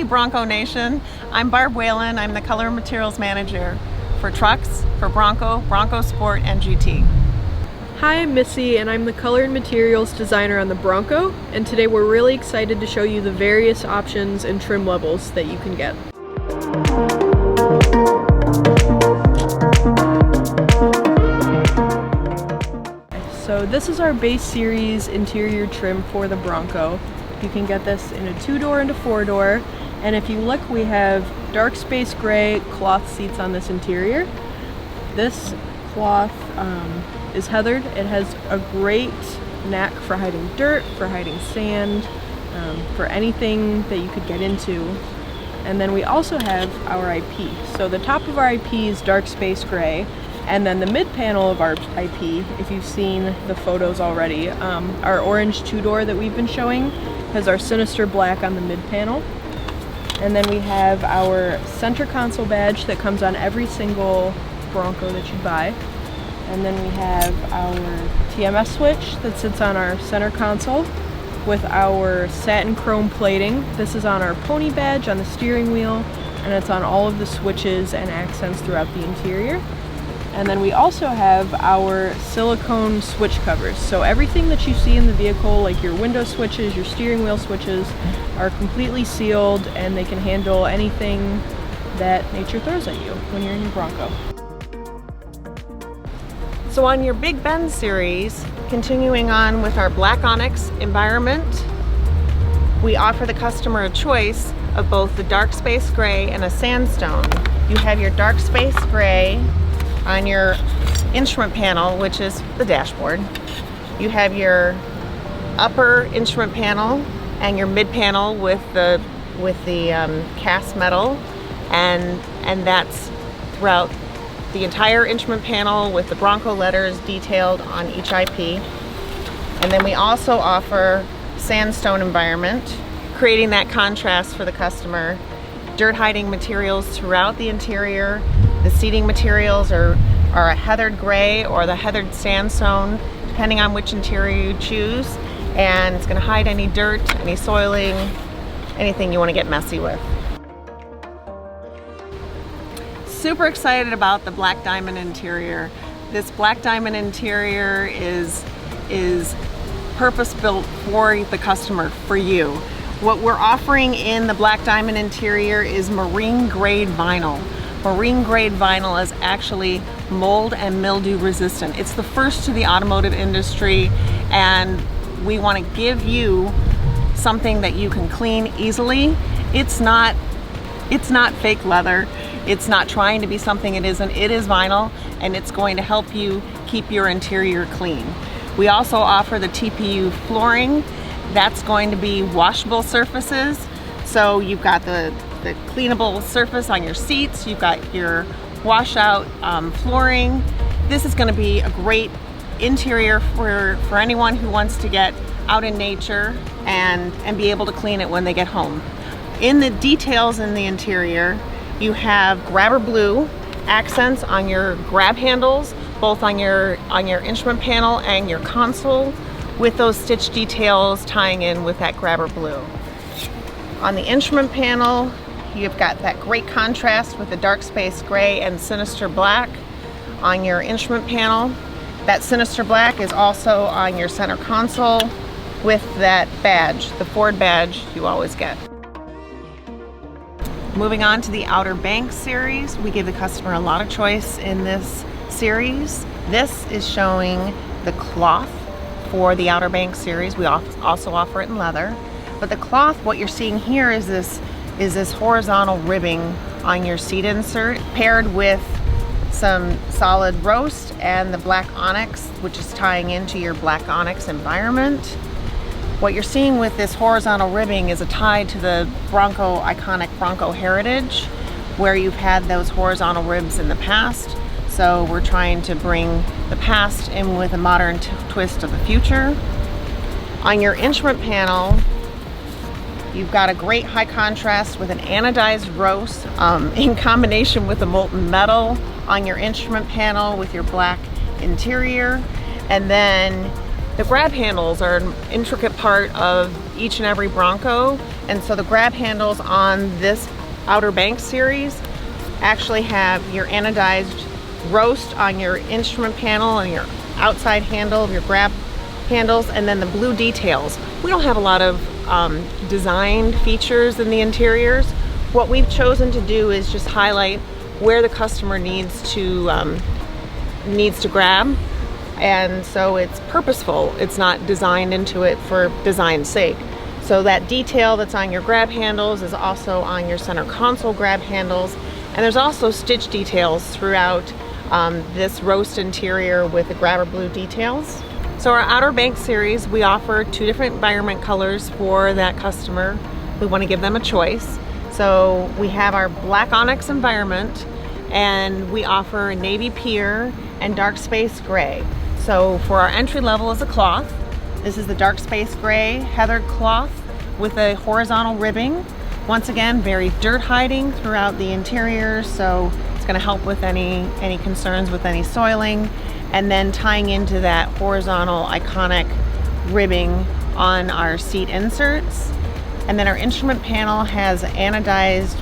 Bronco Nation. I'm Barb Whalen. I'm the Color and Materials Manager for trucks, for Bronco, Bronco Sport, and GT. Hi, I'm Missy, and I'm the Color and Materials Designer on the Bronco, and today we're really excited to show you the various options and trim levels that you can get. So this is our base series interior trim for the Bronco. You can get this in a 2-door and a 4-door. And if you look, we have dark space gray cloth seats on this interior. This cloth is heathered. It has a great knack for hiding dirt, for hiding sand, for anything that you could get into. And then we also have our IP. So the top of our IP is dark space gray. And then the mid panel of our IP, if you've seen the photos already, our orange 2-door that we've been showing has our sinister black on the mid panel. And then we have our center console badge that comes on every single Bronco that you buy. And then we have our TMS switch that sits on our center console with our satin chrome plating. This is on our pony badge on the steering wheel, and it's on all of the switches and accents throughout the interior. And then we also have our silicone switch covers. So everything that you see in the vehicle, like your window switches, your steering wheel switches, are completely sealed, and they can handle anything that nature throws at you when you're in your Bronco. So on your Big Bend series, continuing on with our black onyx environment, we offer the customer a choice of both the dark space gray and a sandstone. You have your dark space gray on your instrument panel, which is the dashboard. You have your upper instrument panel and your mid panel with the cast metal, and that's throughout the entire instrument panel with the Bronco letters detailed on each IP. And then we also offer sandstone environment, creating that contrast for the customer. Dirt hiding materials throughout the interior. The seating materials are a heathered gray or the heathered sandstone, depending on which interior you choose. And it's going to hide any dirt, any soiling, anything you want to get messy with. Super excited about the black diamond interior. This black diamond interior is purpose-built for the customer, for you. What we're offering in the black diamond interior is marine grade vinyl. Marine grade vinyl is actually mold and mildew resistant. It's the first to the automotive industry, and we want to give you something that you can clean easily. It's not fake leather. It's not trying to be something it isn't. It is vinyl, and it's going to help you keep your interior clean. We also offer the TPU flooring. That's going to be washable surfaces. So you've got the cleanable surface on your seats. You've got your washout flooring. This is going to be a great interior for anyone who wants to get out in nature and be able to clean it when they get home. In the details in the interior, you have grabber blue accents on your grab handles, both on your instrument panel and your console, with those stitch details tying in with that grabber blue. On the instrument panel, you've got that great contrast with the dark space gray and sinister black on your instrument panel. That sinister black is also on your center console with that badge, the Ford badge you always get. Moving on to the Outer Banks series, we give the customer a lot of choice in this series. This is showing the cloth for the Outer Banks series. We also offer it in leather. But the cloth, what you're seeing here is this horizontal ribbing on your seat insert, paired with some solid roast and the black onyx, which is tying into your black onyx environment. What you're seeing with this horizontal ribbing is a tie to the Bronco, iconic Bronco heritage, where you've had those horizontal ribs in the past. So we're trying to bring the past in with a modern twist of the future. On your instrument panel, you've got a great high contrast with an anodized roast in combination with the molten metal on your instrument panel with your black interior. And then The grab handles are an intricate part of each and every Bronco, and so the grab handles on this Outer Banks series actually have your anodized roast on your instrument panel and your outside handle of your grab handles, and then the blue details. We don't have a lot of designed features in the interiors. What we've chosen to do is just highlight where the customer needs to grab, and so it's purposeful. It's not designed into it for design's sake. So that detail that's on your grab handles is also on your center console grab handles, and there's also stitch details throughout this roast interior with the grabber blue details. So our Outer Banks series, we offer 2 different environment colors for that customer. We want to give them a choice. So we have our black onyx environment, and we offer navy pear and dark space gray. So for our entry level is a cloth. This is the dark space gray heathered cloth with a horizontal ribbing. Once again, very dirt hiding throughout the interior, so it's going to help with any concerns with any soiling. And then tying into that horizontal iconic ribbing on our seat inserts. And then our instrument panel has anodized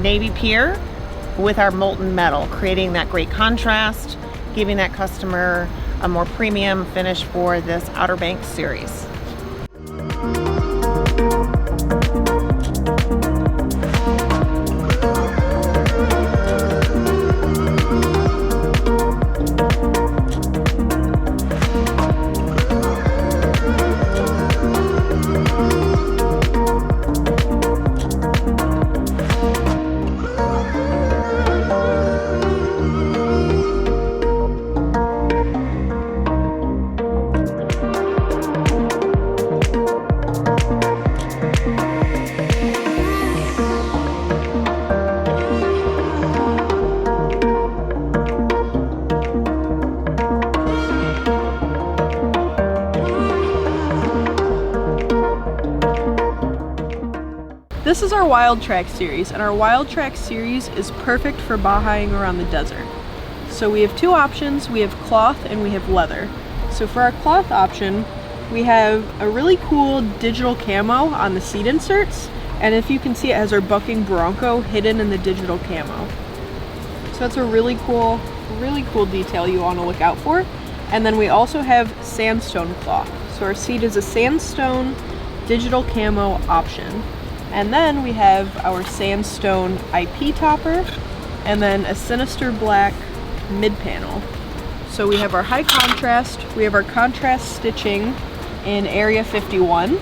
navy pear with our molten metal, creating that great contrast, giving that customer a more premium finish for this Outer Banks series. This is our Wildtrak series, and our Wildtrak series is perfect for bahaing around the desert. So we have 2 options. We have cloth and we have leather. So for our cloth option, we have a really cool digital camo on the seat inserts, and if you can see, it has our bucking Bronco hidden in the digital camo. So that's a really cool detail you want to look out for. And then we also have sandstone cloth. So our seat is a sandstone digital camo option. And then we have our sandstone IP topper, and then a sinister black mid panel. So we have our high contrast, we have our contrast stitching in Area 51.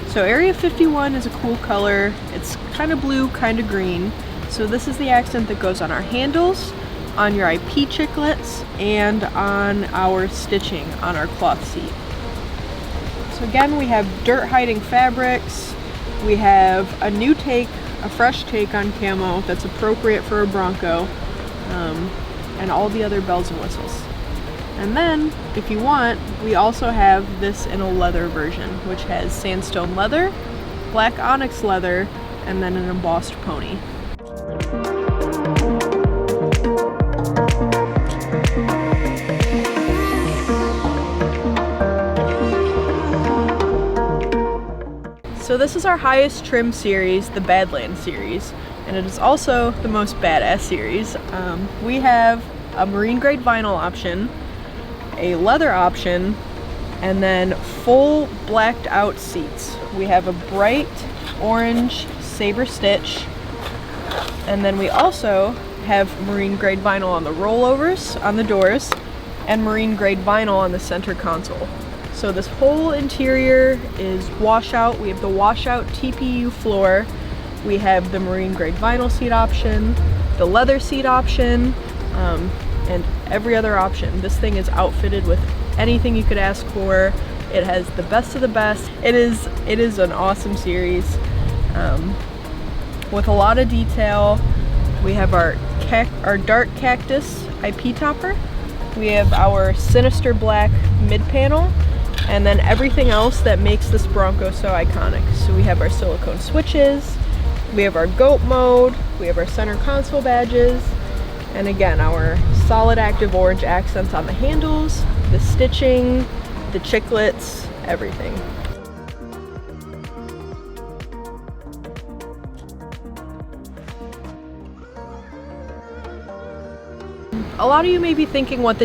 So Area 51 is a cool color. It's kind of blue, kind of green. So this is the accent that goes on our handles, on your IP chiclets, and on our stitching on our cloth seat. So again, we have dirt hiding fabrics. We have a fresh take on camo that's appropriate for a Bronco, and all the other bells and whistles. And then, if you want, we also have this in a leather version, which has sandstone leather, black onyx leather, and then an embossed pony. So this is our highest trim series, the Badlands series, and it is also the most badass series. We have a marine grade vinyl option, a leather option, and then full blacked out seats. We have a bright orange saber stitch, and then we also have marine grade vinyl on the rollovers, on the doors, and marine grade vinyl on the center console. So this whole interior is washout. We have the washout TPU floor. We have the marine grade vinyl seat option, the leather seat option, and every other option. This thing is outfitted with anything you could ask for. It has the best of the best. It is an awesome series with a lot of detail. We have our dark cactus IP topper. We have our sinister black mid panel, and then everything else that makes this Bronco so iconic. So we have our silicone switches, we have our goat mode, we have our center console badges, and again, our solid active orange accents on the handles, the stitching, the chiclets, everything. A lot of you may be thinking what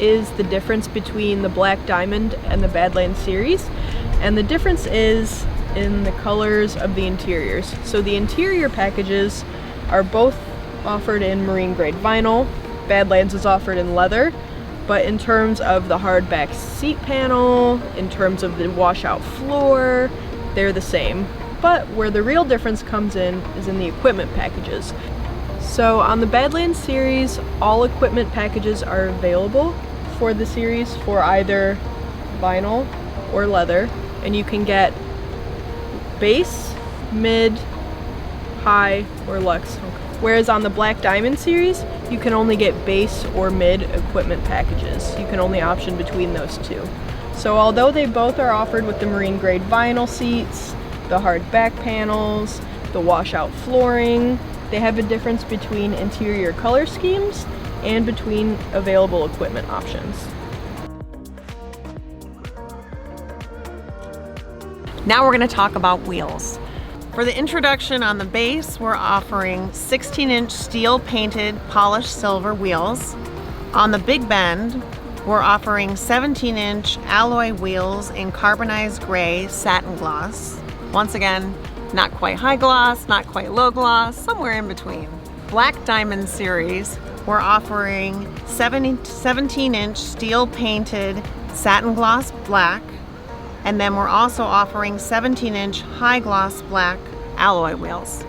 is the difference between the Black Diamond and the Badlands series, and the difference is in the colors of the interiors. So the interior packages are both offered in marine grade vinyl. Badlands is offered in leather, but in terms of the hardback seat panel, in terms of the washout floor, they're the same. But where the real difference comes in is in the equipment packages. So on the Badlands series, all equipment packages are available for the series for either vinyl or leather, and you can get base, mid, high, or luxe. Whereas on the Black Diamond series, you can only get base or mid equipment packages. You can only option between those two. So although they both are offered with the marine grade vinyl seats, the hard back panels, the washout flooring, they have a difference between interior color schemes and between available equipment options. Now we're going to talk about wheels. For the introduction on the base, we're offering 16-inch steel painted polished silver wheels. On the big bend, we're offering 17-inch alloy wheels in carbonized gray satin gloss. Once again, not quite high gloss, not quite low gloss, somewhere in between. Black Diamond series, we're offering 17-inch steel painted satin gloss black, and then we're also offering 17-inch high gloss black alloy wheels.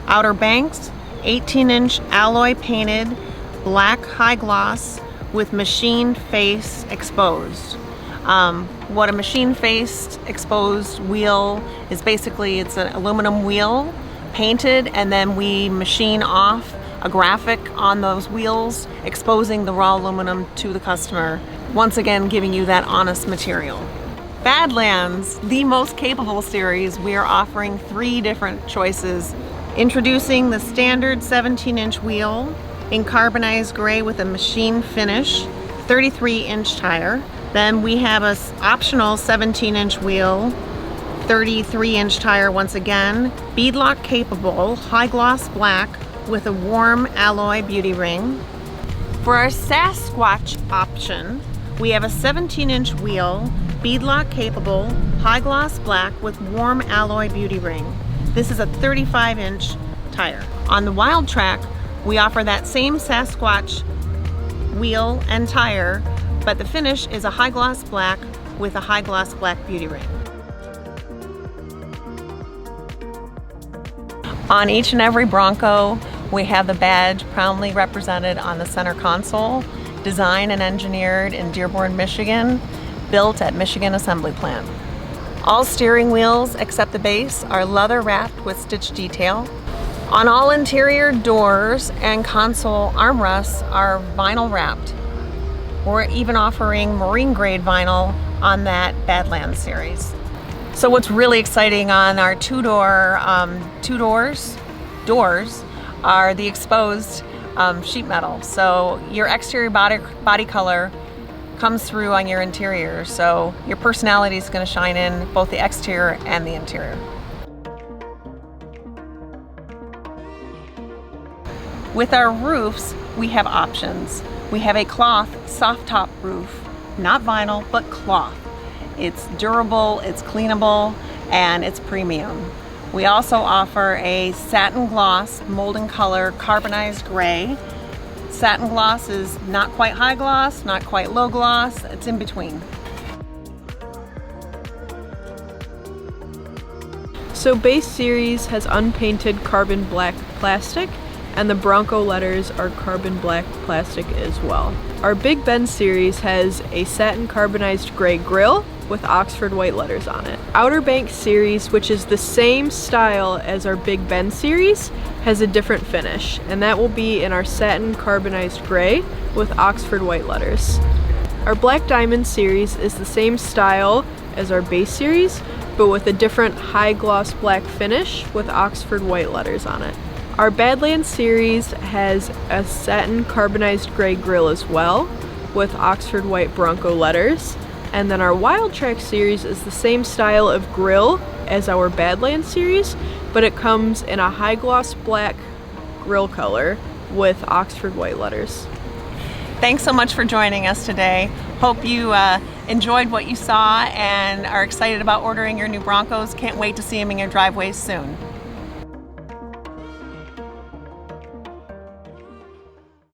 Outer Banks, 18-inch alloy painted black high gloss with machine face exposed. What a machine faced exposed wheel is basically, it's an aluminum wheel painted, and then we machine off a graphic on those wheels exposing the raw aluminum to the customer, once again giving you that honest material. Badlands, the most capable series, we are offering 3 different choices. Introducing the standard 17-inch wheel in carbonized gray with a machine finish, 33-inch tire. Then we have an optional 17-inch wheel, 33-inch tire once again, beadlock capable, high gloss black with a warm alloy beauty ring. For our Sasquatch option, we have a 17-inch wheel, beadlock capable, high gloss black with warm alloy beauty ring. This is a 35-inch tire. On the Wildtrak, we offer that same Sasquatch wheel and tire, but the finish is a high gloss black with a high gloss black beauty ring. On each and every Bronco, we have the badge proudly represented on the center console, designed and engineered in Dearborn, Michigan, built at Michigan Assembly Plant. All steering wheels except the base are leather wrapped with stitch detail. On all interior doors and console armrests are vinyl wrapped. We're even offering marine grade vinyl on that Badlands series. So what's really exciting on our doors are the exposed sheet metal. So your exterior body color comes through on your interior. So your personality is going to shine in both the exterior and the interior. With our roofs, we have options. We have a cloth soft top roof, not vinyl, but cloth. It's durable, it's cleanable, and it's premium. We also offer a satin gloss, molten color, carbonized gray. Satin gloss is not quite high gloss, not quite low gloss, it's in between. So base series has unpainted carbon black plastic, and the Bronco letters are carbon black plastic as well. Our Big Bend series has a satin carbonized gray grille with Oxford white letters on it. Outer Banks series, which is the same style as our Big Bend series, has a different finish, and that will be in our satin carbonized gray with Oxford white letters. Our Black Diamond series is the same style as our base series, but with a different high gloss black finish with Oxford white letters on it. Our Badlands series has a satin carbonized gray grille as well with Oxford white Bronco letters. And then our Wildtrak series is the same style of grille as our Badlands series, but it comes in a high gloss black grille color with Oxford white letters. Thanks so much for joining us today. Hope you enjoyed what you saw and are excited about ordering your new Broncos. Can't wait to see them in your driveways soon.